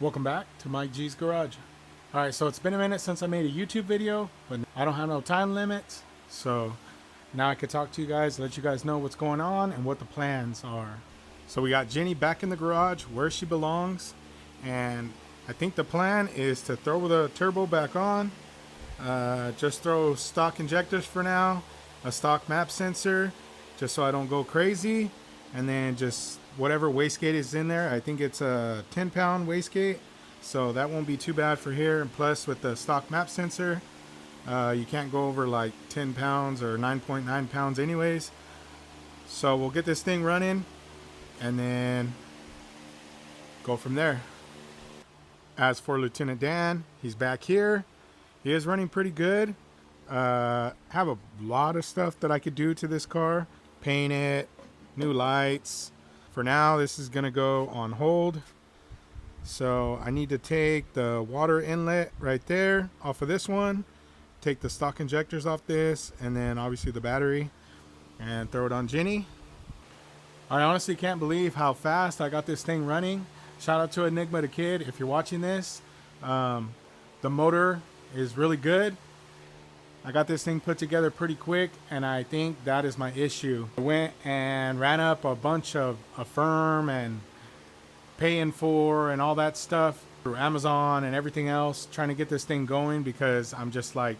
Welcome back to Mike G's Garage. Alright, so it's been a minute since I made a YouTube video, but I don't have no time limits, so now I can talk to you guys, let you guys know what's going on and what the plans are. So we got Jenny back in the garage where she belongs, and I think the plan is to throw the turbo back on, just throw stock injectors for now, a stock map sensor, just so I don't go crazy, and then just whatever wastegate is in there. I think it's a 10-pound wastegate, so that won't be too bad for here. And plus with the stock map sensor, you can't go over like 10 pounds or 9.9 pounds anyways. So we'll get this thing running and then go from there. As for Lieutenant Dan, he's back here. He is running pretty good. Have a lot of stuff that I could do to this car. Paint it, new lights. For now, this is gonna go on hold. So I need to take the water inlet right there off of this one, take the stock injectors off this, and then obviously the battery, and throw it on Jenny. I honestly can't believe how fast I got this thing running. Shout out to Enigma the Kid if you're watching this. The motor is really good. I got this thing put together pretty quick, and I think that is my issue. I went and ran up a bunch of Affirm and paying for and all that stuff through Amazon and everything else, trying to get this thing going because I'm just like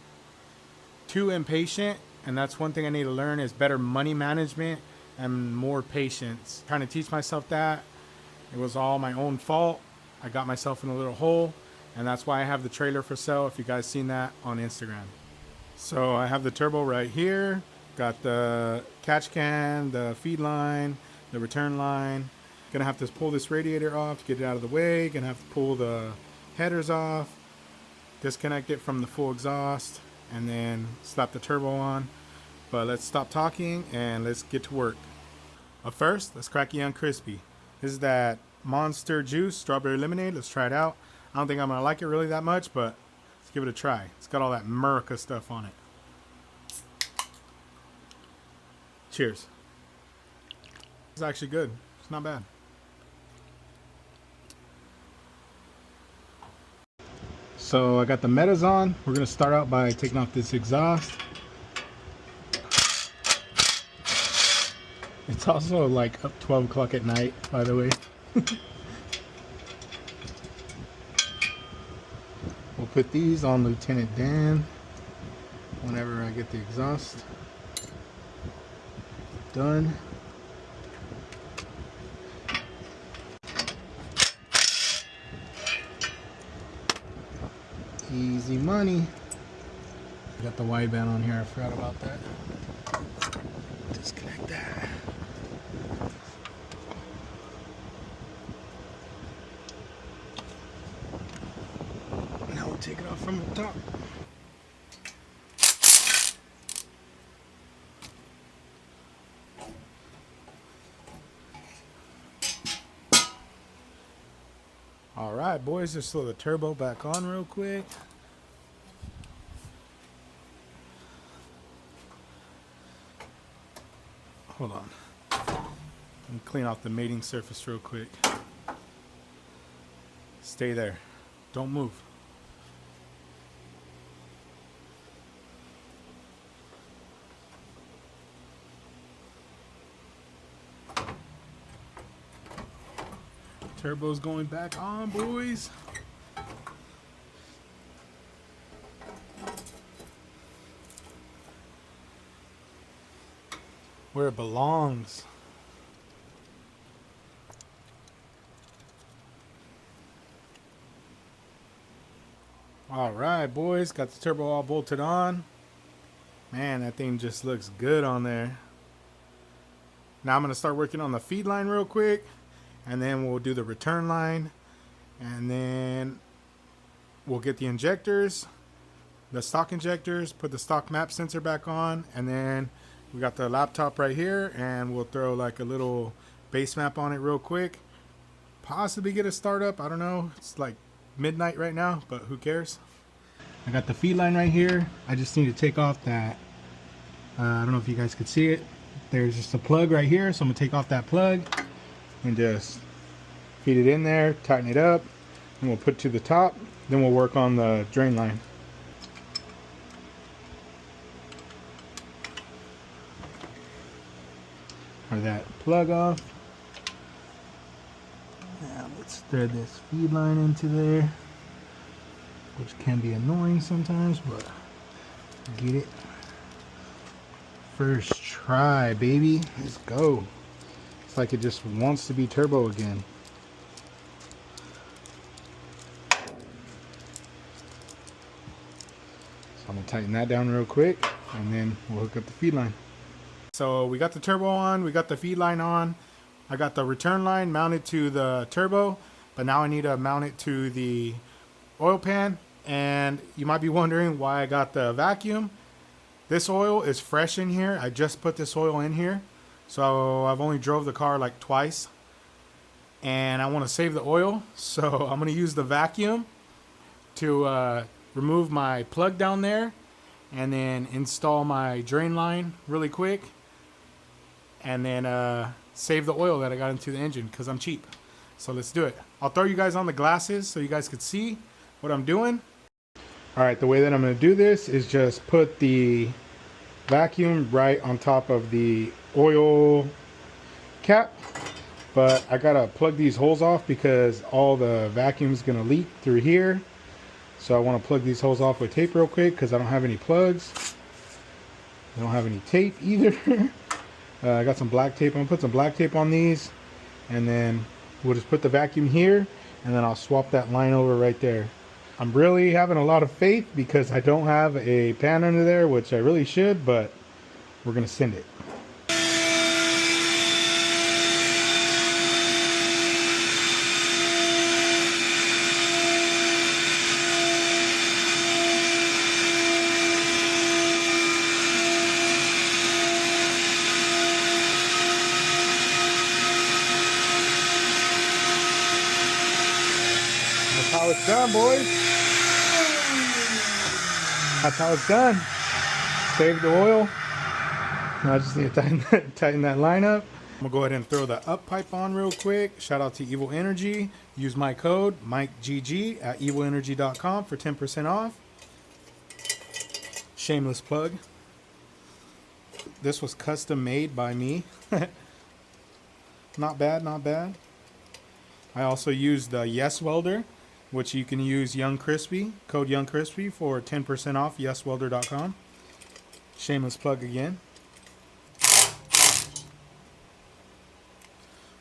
too impatient. And that's one thing I need to learn is better money management and more patience. Trying to teach myself that. It was all my own fault. I got myself in a little hole, and that's why I have the trailer for sale if you guys seen that on Instagram. So I have the turbo right here, got the catch can, the feed line, the return line. Gonna have to pull this radiator off to get it out of the way. Gonna have to pull the headers off, disconnect it from the full exhaust, and then slap the turbo on. But let's stop talking and let's get to work. But first, let's crack a Young Crispy. This is that Monster Juice Strawberry Lemonade. Let's try it out. I don't think I'm gonna like it really that much, but let's give it a try. It's got all that America stuff on it. Cheers. It's actually good. It's not bad. So I got the metas on. We're gonna start out by taking off this exhaust. It's also like up 12 o'clock at night, by the way. We'll put these on Lieutenant Dan whenever I get the exhaust done. Easy money. Got the wideband on here, I forgot about that. Disconnect that. Now we'll take it off from the top. Alright boys, just throw the turbo back on real quick. Hold on. Let me clean off the mating surface real quick. Stay there. Don't move. Turbo's going back on, boys. Where it belongs. All right, boys, got the turbo all bolted on. Man, that thing just looks good on there. Now I'm gonna start working on the feed line real quick, and then we'll do the return line, and then we'll get the injectors, the stock injectors, put the stock map sensor back on, and then we got the laptop right here, and we'll throw like a little base map on it real quick. Possibly get a startup, I don't know. It's like midnight right now, but who cares? I got the feed line right here. I just need to take off that, I don't know if you guys could see it. There's just a plug right here, so I'm gonna take off that plug and just feed it in there, tighten it up. and we'll put to the top. Then we'll work on the drain line. Or that plug off. Now let's thread this feed line into there, which can be annoying sometimes, but get it. First try, baby. Let's go. It's like it just wants to be turbo again. So I'm gonna tighten that down real quick, and then we'll hook up the feed line. So we got the turbo on, we got the feed line on. I got the return line mounted to the turbo, but now I need to mount it to the oil pan. And you might be wondering why I got the vacuum. This oil is fresh in here. I just put this oil in here. So I've only drove the car like twice. And I want to save the oil. So I'm going to use the vacuum to remove my plug down there. And then install my drain line really quick. And then save the oil that I got into the engine because I'm cheap. So let's do it. I'll throw you guys on the glasses so you guys could see what I'm doing. All right, the way that I'm going to do this is just put the vacuum right on top of the oil cap, but I gotta plug these holes off because all the vacuum is going to leak through here. So I want to plug these holes off with tape real quick because I don't have any plugs. I don't have any tape either. I got some black tape. I'm going to put some black tape on these, and then we'll just put the vacuum here, and then I'll swap that line over right there. I'm really having a lot of faith because I don't have a pan under there, which I really should, but we're going to send it. That's how it's done, boys. That's how it's done. Save the oil. Now I just need to tighten that line up. I'm gonna go ahead and throw the up pipe on real quick. Shout out to Evil Energy. Use my code MikeGG at evilenergy.com for 10% off. Shameless plug. This was custom made by me. Not bad, not bad. I also used the Yes Welder, which you can use Young Crispy, code Young Crispy for 10% off, yeswelder.com. Shameless plug again.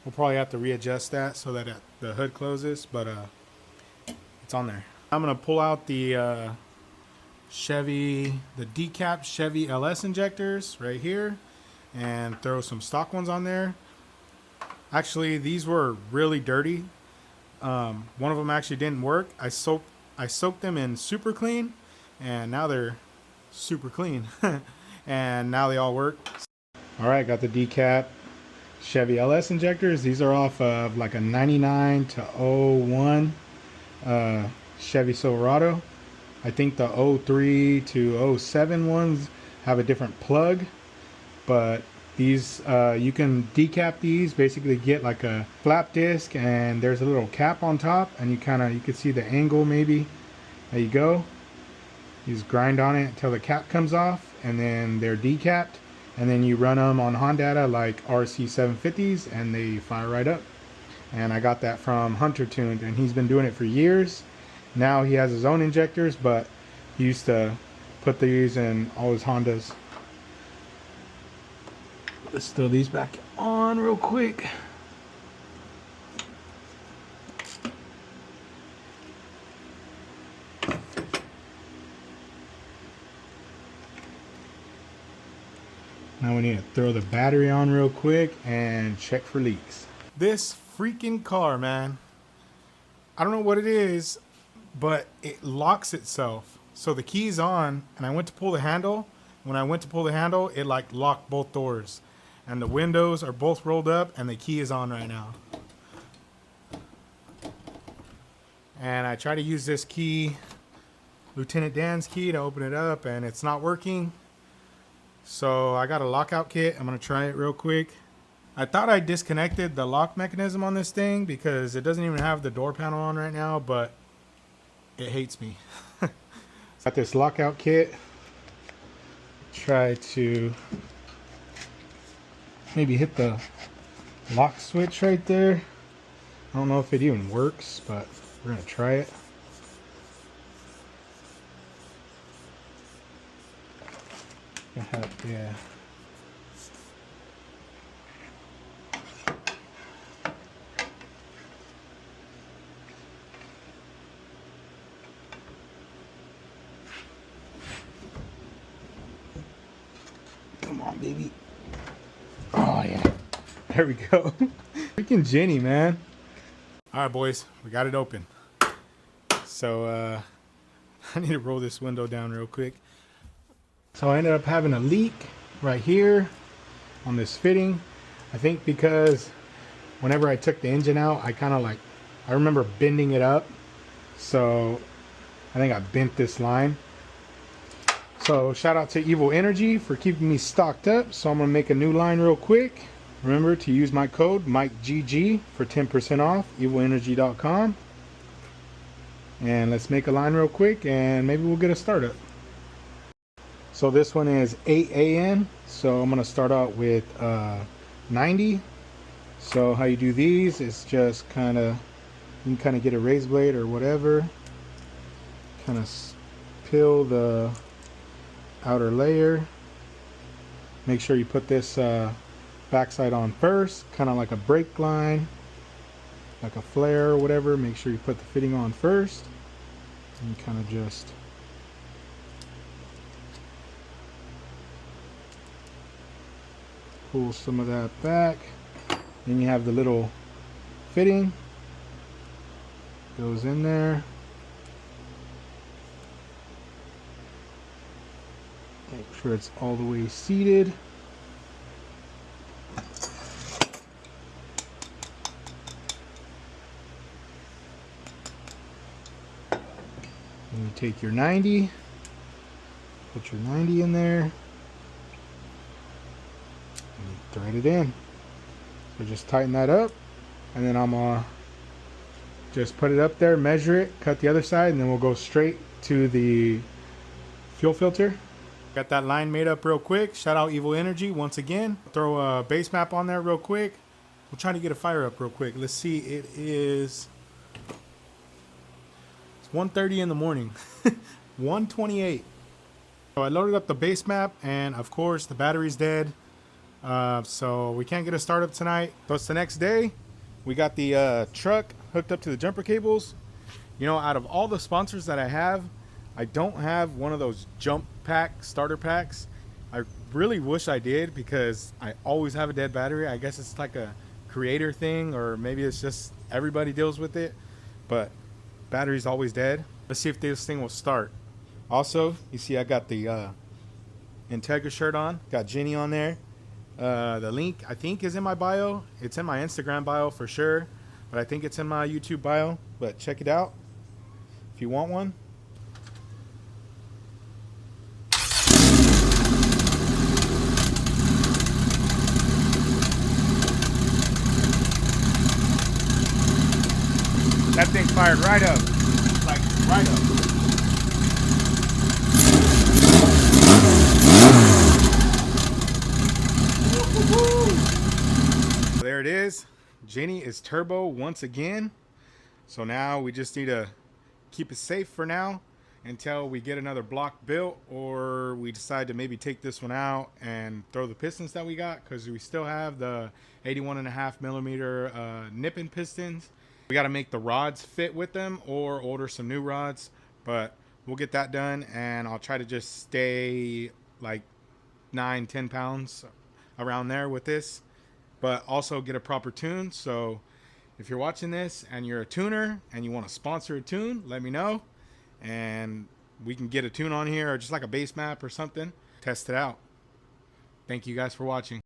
We'll probably have to readjust that so that the hood closes, but it's on there. I'm gonna pull out the the decap Chevy LS injectors right here and throw some stock ones on there. Actually, these were really dirty. One of them actually didn't work. I soaked them in super clean, and now they're super clean. And now they all work. All right, got the decap Chevy LS injectors. These are off of like a 99 to 01 Chevy Silverado. I think the 03 to 07 ones have a different plug, but these you can decap these, basically get like a flap disc, and there's a little cap on top, and you can see the angle maybe. There you go. You just grind on it until the cap comes off, and then they're decapped, and then you run them on Honda like RC 750s, and they fire right up. And I got that from Hunter Tuned, and he's been doing it for years. Now he has his own injectors, but he used to put these in all his Hondas. Let's throw these back on real quick. Now we need to throw the battery on real quick and check for leaks. This freaking car, man. I don't know what it is, but it locks itself. So the key's on, and I went to pull the handle. When I went to pull the handle, it like locked both doors. And the windows are both rolled up, and the key is on right now. And I try to use this key, Lieutenant Dan's key, to open it up, and it's not working. So I got a lockout kit. I'm gonna try it real quick. I thought I disconnected the lock mechanism on this thing because it doesn't even have the door panel on right now, but it hates me. Got this lockout kit. Try to maybe hit the lock switch right there. I don't know if it even works, but we're gonna try it. Yeah. Come on, baby. Oh, yeah. There we go. Freaking Jenny, man. All right, boys. We got it open. So, I need to roll this window down real quick. So I ended up having a leak right here on this fitting. I think because whenever I took the engine out, I remember bending it up. So I think I bent this line. So shout out to Evil Energy for keeping me stocked up. So I'm gonna make a new line real quick. Remember to use my code MikeGG for 10% off, evillenergy.com. And let's make a line real quick and maybe we'll get a startup. So this one is 8 AN. So I'm gonna start out with 90. So how you do these is just you can kind of get a razor blade or whatever, kind of peel the outer layer. Make sure you put this backside on first, kind of like a brake line, like a flare or whatever. Make sure you put the fitting on first and kind of just pull some of that back. Then you have the little fitting goes in there. Make sure it's all the way seated. And you take your 90, put your 90 in there, and thread it in. So just tighten that up, and then I'm gonna just put it up there, measure it, cut the other side, and then we'll go straight to the fuel filter. Got that line made up real quick. Shout out Evil Energy once again. Throw a base map on there real quick. We're trying to get a fire up real quick. Let's see, it's 1:30 in the morning. 1:28. So I loaded up the base map, and of course the battery's dead. So we can't get a startup tonight. So it's the next day. We got the truck hooked up to the jumper cables. You know, out of all the sponsors that I have, I don't have one of those jump pack starter packs. I really wish I did because I always have a dead battery. I guess it's like a creator thing, or maybe it's just everybody deals with it, but battery's always dead. Let's see if this thing will start. Also, you see I got the Integra shirt on, got Jenny on there. The link I think is in my bio. It's in my Instagram bio for sure, but I think it's in my YouTube bio, but check it out if you want one. That thing fired right up, like right up. There it is. Jenny is turbo once again. So now we just need to keep it safe for now until we get another block built, or we decide to maybe take this one out and throw the pistons that we got, because we still have the 81.5 millimeter nipping pistons. We got to make the rods fit with them or order some new rods, but we'll get that done, and I'll try to just stay like 9-10 pounds around there with this, but also get a proper tune. So if you're watching this and you're a tuner and you want to sponsor a tune, let me know, and we can get a tune on here, or just like a base map or something, test it out. Thank you guys for watching.